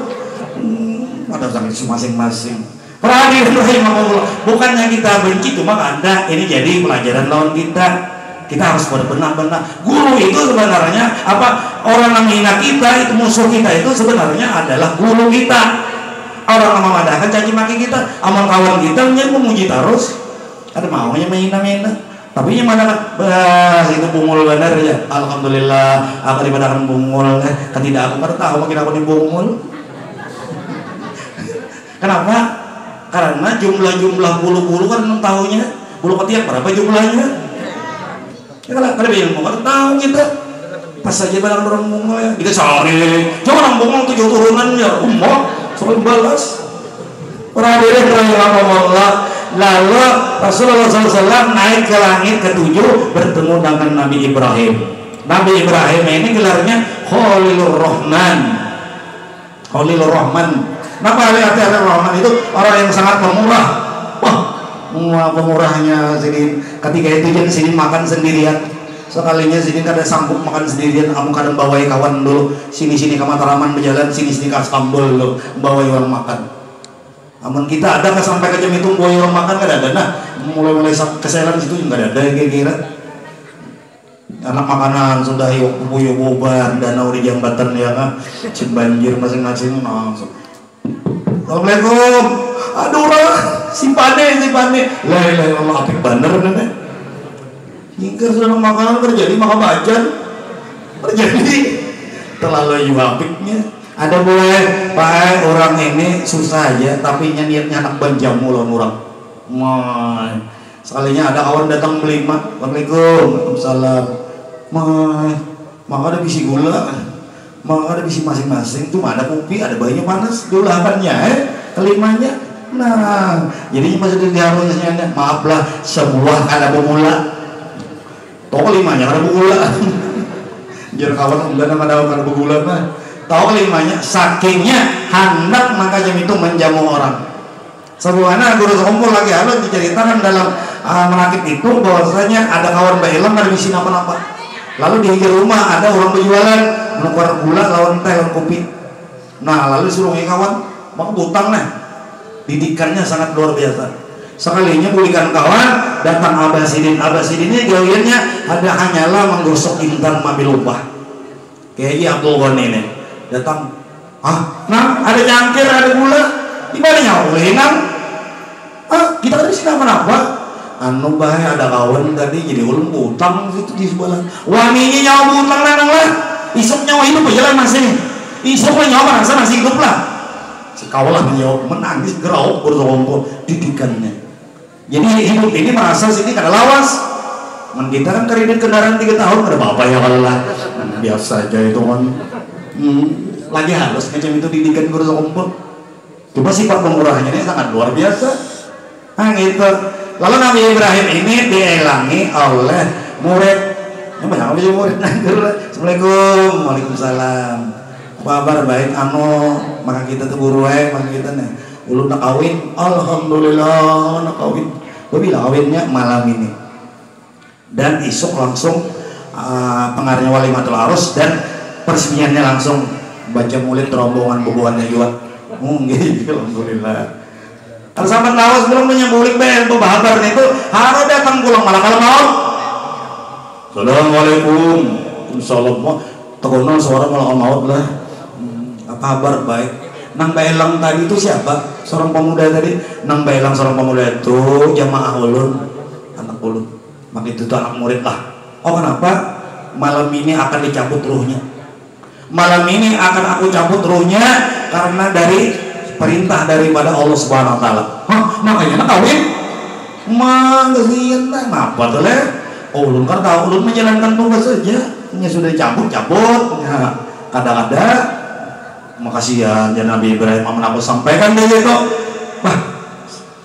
Ada sakit masing-masing. Perhatian rahimahullah. Bukannya kita benci, cuma Anda ini jadi pelajaran lawan kita. Kita harus benar-benar. Guru itu sebenarnya apa? Orang yang menghina kita itu musuh kita itu sebenarnya adalah guru kita. Orang yang memadakan caci maki kita, amal kawan kita memuji terus. Ada maunya menghina-menghina. Tapi yang mana itu bungul benar ya. Alhamdulillah aku dipadakan bungul. Tidak aku baru tahu makin aku dibungul. Kenapa? Karena jumlah bulu-bulu kan tahunya bulu ketiak berapa jumlahnya. Ya kalau ada ilmu baru tahu kita. Pas saja barang orang bungul ya. Kita sorry. Jangan orang bungul 7 turunan ya. Soal balas. Perhadirin rahimahullah. Lalu Rasulullah SAW naik ke langit ke-7 bertemu dengan Nabi Ibrahim. Nabi Ibrahim ini gelarnya Khalilur Rahman. Khalilur Rahman. Kenapa Khalilur Rahman itu orang yang sangat pemurah. Wah, pemurahnya sini. Ketika itu jadi sini makan sendirian. Sekalinya sini kada sanggup makan sendirian, kamu kadang bawai kawan dulu. Sini ke Mataraman berjalan, sini ke Astambul dulu, bawai orang makan. Aman kita ada ke sampai ke jam itu bawai orang makan kada ada. Nah, mulai keselan situ juga ada kira-kira. Anak makanan sudah yuk bubar danau di jambatan ya kan. Banjir masing-masing langsung. Assalamualaikum. Aduh orang simpane. La ilaha illallah apik bener nenek. Hingga sudah makanan terjadi maka bajan terjadi terlalu apiknya. Ada boleh Pak orang ini susah aja tapi niatnya anak banjamu lawan orang. Sekalinya ada kawan datang beli mak, Assalamualaikum, Waalaikumsalam. Mak ada bisi gula, mak ada bisi masing-masing, cuma ada kopi, ada bayinya panas, dulapannya, kelimanya. Nah, jadinya masih diharusnya, maaflah sebuah ada bumula, toko limanya ada bumula. Jangan kawan enggak ada bumula mah. Tahu kelimanya, sakingnya hendak makanya itu menjamu orang. Sebenarnya guru kumpul lagi alun diceritakan dalam menakib itu bahwasanya ada kawan baelam ada misi apa-apa. Lalu di pinggir rumah ada orang berjualan menukar gula lawan teh lawan kopi. Nah lalu suruh kawan mau butang nah. Didikannya sangat luar biasa. Sekalinya bulikan kawan datang Abah Sidin ini gawiannya ada hanyalah menggosok intan mabil upah. Kayak Abdul Ghani ini. Datang, nah ada cangkir, ada gula, di mana nyawulinan? Kita kan di sini apa? Anu bahaya ada kawan tadi jadi ulun utang gitu di sebelah. Wanginya nyawa utang lah, isuk nyawa hidup aja lah masih, isuk lah nyawa rasa masih hidup lah. Sekaulah menjawab menangis gerau bersompol didikannya. Jadi hidup ini merasa sini kada lawas. Kita kan kredit kendaraan 3 tahun ada apa ya kalau lah, biasa aja itu kan. Lagi halus macam itu didikan guru kumpul. Coba sifat pemurahnya ini sangat luar biasa. Gitu. Lalu Nabi Ibrahim ini dielangi oleh murid. Yang banyak apa sih murid? Assalamualaikum, Waalaikumsalam. Kabar baik maka kita tuh guru maka kita nih. Ulun nak kawin, alhamdulillah nak kawin. Bila kawinnya malam ini. Dan isuk langsung pengarnya walimatul arus dan persemiannya langsung baca mulut rombongan bubuannya juga mungkin alhamdulillah. Kalau sahabat lawas belum menyambulik bel bahabar itu harus datang pulang malah kalau mau. Assalamualaikum, insyaallah tekono suara malah maut lah. Apa kabar baik? Nang Baelang tadi itu siapa? Seorang pemuda tadi. Nang Baelang seorang pemuda itu jamaah ulun, anak ulun. Maka itu tuh anak murid lah. Oh kenapa? Malam ini akan dicabut ruhnya. Malam ini akan aku cabut ruhnya karena dari perintah daripada Allah Subhanahu Wa Taala. Makanya nak kawin? Manggian apa tuh leh? Ulun kan tahu ulun menjalankan tugas saja. Nya sudah cabut. Ya, kadang-kadang makasih ya Nabi Ibrahim aman aku sampaikan dia itu. Wah,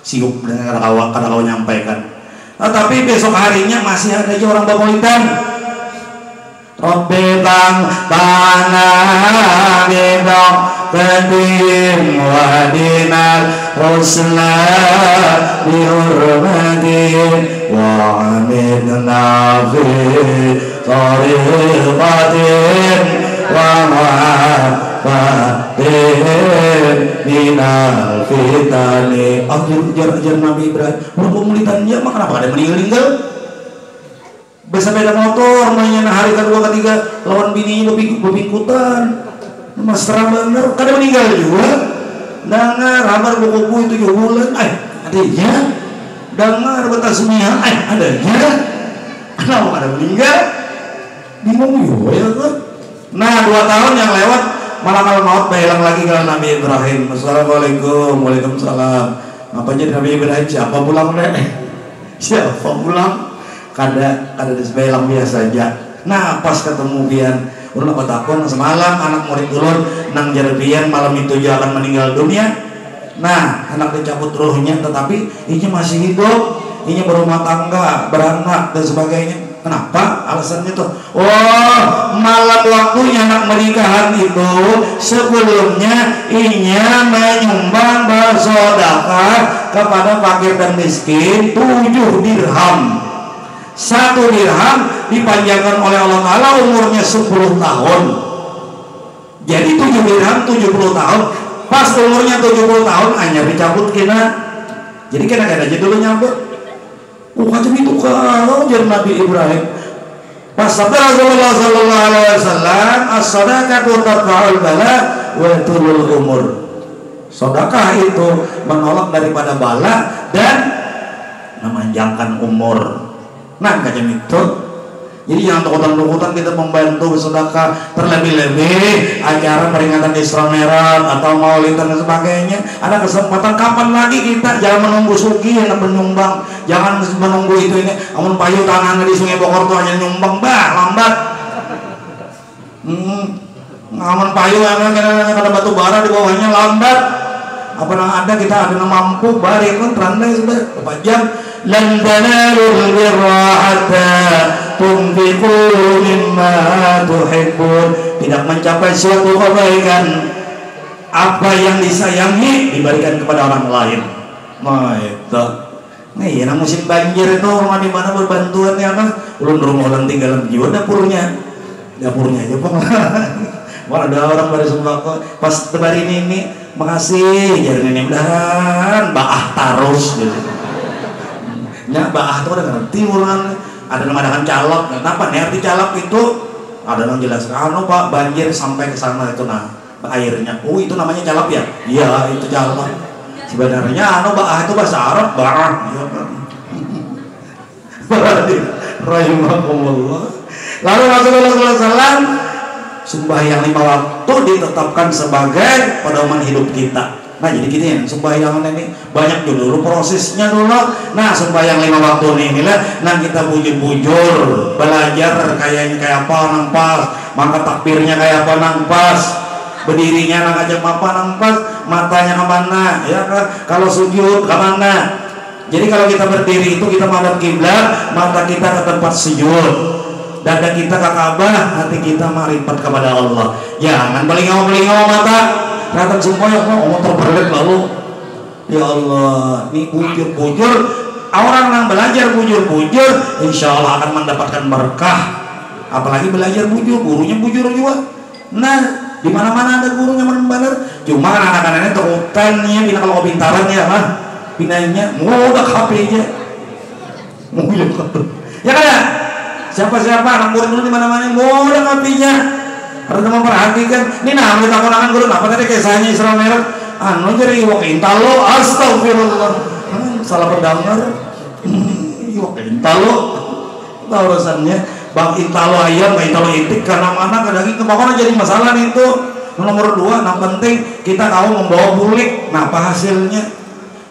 siup dengan kata-kata nyampaikan. Tapi besok harinya masih ada aja orang Bapolitan. Rabbi bang bana bidang kadim wadinal rusla bihurmatin wa amidna fi tariqatin wa ma'afatin minal fitani. Ajar Nabi Ibrahim pemulitannya mah kenapa ada meninggal? Bisa beda motor, mainnya hari kedua ketiga lawan bininya bebingkutan, mesra bener, kadang meninggal juga. Dengar kabar buku-buku itu 7 bulan, adanya. Dengar betasmiah, adanya. Kenapa ada meninggal? Bingung juga ya kan? Nah 2 tahun yang lewat malah kalau maut hilang lagi kalau Nabi Ibrahim. Assalamualaikum, Waalaikumsalam. Apa jadi Nabi Ibrahim siapa pulang deh? Siapa pulang? Kada disbelang biasa aja. Nah pas ketemu pian ulun apa takon semalam anak murid ulun nang jarbian malam itu juga akan meninggal dunia. Nah anak dicabut ruhnya tetapi ini masih hidup, ini berumah tangga, beranak dan sebagainya. Kenapa? Alasannya tuh malam waktunya anak menikahan itu sebelumnya inya menyumbang bersedekah kepada fakir dan miskin 7 dirham. 1 dirham dipanjangkan oleh Allah Ta'ala umurnya 10 tahun. Jadi 7 dirham 70 tahun. Pas umurnya 70 tahun hanya dicabut kena. Jadi kena aja dulu nyambut. Macam itu kalau jadi Nabi Ibrahim. Pas sabda Rasulullah sallallahu alaihi wasallam, as-shadaqatu tarfa'ul bala wa tulul umur. Sedekah itu menolak daripada bala dan memanjangkan umur. Nah macam itu Jadi jangan takutan-takutan kita membantu sedekah, terlebih-lebih acara peringatan Isra Mi'raj atau Maulid dan sebagainya. Ada kesempatan, kapan lagi kita? Jangan menunggu sugi yang menyumbang, jangan menunggu itu ini. Amun payu tangan di Sungai Bogor tuh hanya nyumbang, lambat. Amun payu ada batu bara di bawahnya, lambat. Apa yang ada kita ada mampu bari kan terandai sudah 4 jam. Lan tanalul birra hatta tunfiqu mimma tuhibbun. Tidak mencapai suatu kebaikan apa yang disayangi diberikan kepada orang lain. Nah itu. Nah ya musim banjir itu rumah di mana berbantuannya kan? Ulun rumah orang tinggalan jiwa dapurnya aja Bang. Wah ada orang pada sembako pas tebar ini makasih jadi ini mudahan baah tarus gitu. Nya baah itu udah ngerti ulang ada namanya calok. Kenapa nih arti calok itu ada yang jelas Pak banjir sampai ke sana itu nah airnya itu namanya calok ya. Iya itu calok sebenarnya baah itu bahasa Arab baah ya kan. Rahimahumullah. Lalu Rasulullah SAW sembahyang 5 waktu ditetapkan sebagai pedoman hidup kita. Nah jadi gini ya, sembahyang ini banyak dulu prosesnya dulu. Nah sembahyang 5 waktu ini lah, nah kita bujur-bujur belajar kayak apa nang pas, maka takbirnya kayak apa nang pas, berdirinya nang aja apa nang pas, matanya kemana, ya kan? Kalau sujud kemana? Jadi kalau kita berdiri itu kita menghadap kiblat, mata kita ke tempat sujud, dada kita ke Ka'bah, hati kita marifat kepada Allah. Jangan belingau mata. Datang semua ya Allah terbelit lalu ya Allah ini bujur-bujur orang yang belajar bujur-bujur insya Allah akan mendapatkan berkah. Apalagi belajar bujur, gurunya bujur juga. Nah di mana-mana ada gurunya benar. Cuma anak-anaknya terutannya bina kalau pintaran ya mah pinanya mudah HP-nya ya kan ya siapa-siapa anak murid dulu di mana-mana mudah HP-nya. Harus memperhatikan ini nah kita konangan guru apa tadi kisahnya Isra Mi'raj jadi iwak intalo astagfirullah salah berdengar iwak intalo tahu urusannya bang intalo ayam bang intalo itik karena mana kadang itu pokoknya jadi masalah itu. Nomor 2 yang penting kita tahu membawa bulik nah apa hasilnya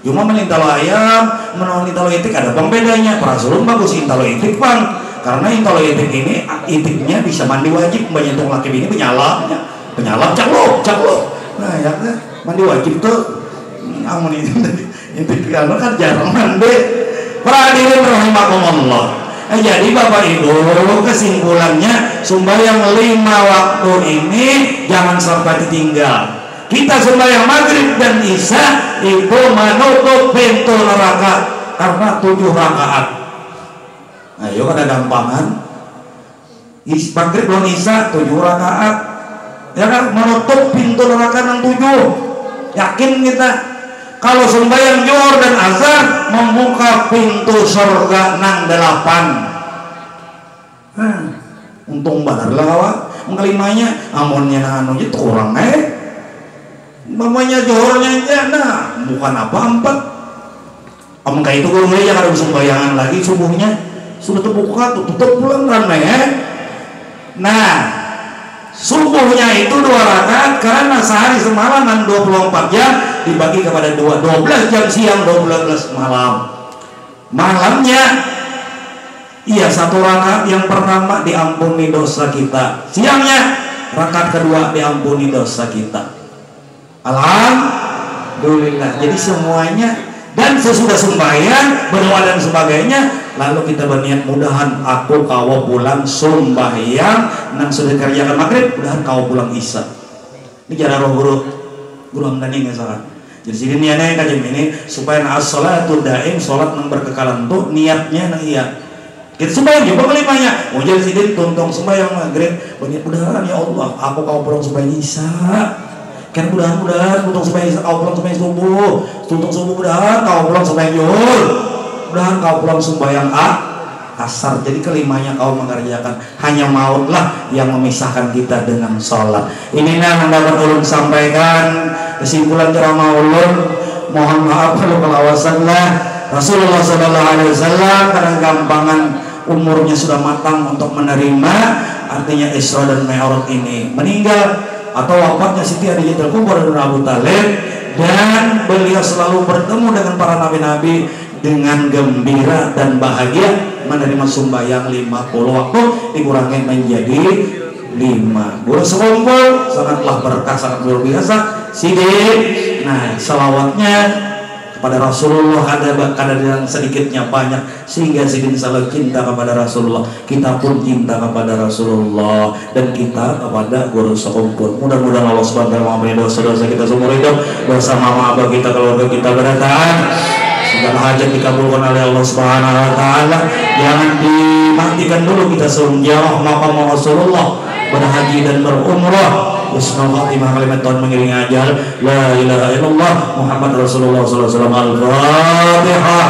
cuma menintalo ayam menintalo itik ada bang bedanya perasaan bagus intalo itik bang karena intalo itik ini itiknya bisa mandi wajib banyak untuk laki ini penyalapnya caklok nah ya kan mandi wajib tuh amun itik kan jarang mandi. Hadirin rahimakumullah. Jadi Bapak Ibu kesimpulannya sembahyang 5 waktu ini jangan sampai ditinggal. Kita sembahyang maghrib dan isya itu menutup pintu neraka karena 7 rakaat. Ayo kada gampangan maghrib dan isya 7 rakaat ya kan menutup pintu neraka yang 7. Yakin kita kalau sembahyang zuhur dan asar membuka pintu surga nang 8. Untung benar lah kelimanya amonnya anu itu kurang mamanya zuhurnya aja nah bukan apa 4 amun kayak itu kalau ya kada sembahyangan lagi subuhnya sudah terbuka tutup pulang kan nah subuhnya itu 2 rakaat karena sehari semalam dan 24 jam dibagi kepada 12 jam siang 12 malam. Malamnya iya 1 rakaat yang pertama diampuni dosa kita, siangnya rakaat kedua diampuni dosa kita. Alhamdulillah. Jadi semuanya dan sesudah sembahyang berdoa dan sebagainya lalu kita berniat mudahan aku kau pulang sembahyang dan sudah kerjakan maghrib mudahan kau pulang isya. Ini cara roh guru hamdani nggak salah. Jadi sini niatnya kajian ini supaya as-salatu daim salat yang berkekalan tuh niatnya iya. Kita sembahyang juga kelimanya. Mau jadi sini tuntung sembahyang maghrib berniat mudahan ya Allah aku kau pulang sembahyang isya. Kan mudah-mudahan tuntung sembahyang kau pulang sembahyang subuh, tuntung subuh mudahan kau pulang sembahyang zuhur, mudahan kau pulang sembahyang asar. Jadi kelimanya kau mengerjakan hanya mautlah yang memisahkan kita dengan sholat. Inilah yang dapat ulun sampaikan kesimpulan ceramah ulun. Mohon maaf kalau kelawasan lah. Rasulullah SAW kadang gampangan umurnya sudah matang untuk menerima artinya Isra dan Mi'raj ini. Meninggal atau wafatnya Siti Khadijatul Kubra dan Abu Thalib, dan beliau selalu bertemu dengan para nabi-nabi dengan gembira dan bahagia menerima sembahyang 50 waktu dikurangi menjadi 5. Guru sekumpul sangatlah berkah, sangat luar biasa. Sidik, nah salawatnya kepada Rasulullah ada yang sedikitnya banyak, sehingga Sidin selalu cinta kepada Rasulullah. Kita pun cinta kepada Rasulullah dan kita kepada guru sekumpul. Mudah-mudahan Allah Subhanahu wa taala dosa-dosa kita seumur hidup, dosa mama abah kita, keluarga kita beratakan, segala hajat dikabulkan oleh Allah Subhanahu wa taala. Jangan dimatikan dulu kita ziarah makam Rasulullah, berhaji dan berumrah. Husnul khatimah, kalimat tahun mengiringi ajal. La ilaha illallah Muhammad Rasulullah sallallahu alaihi wasallam. Al-Fatihah.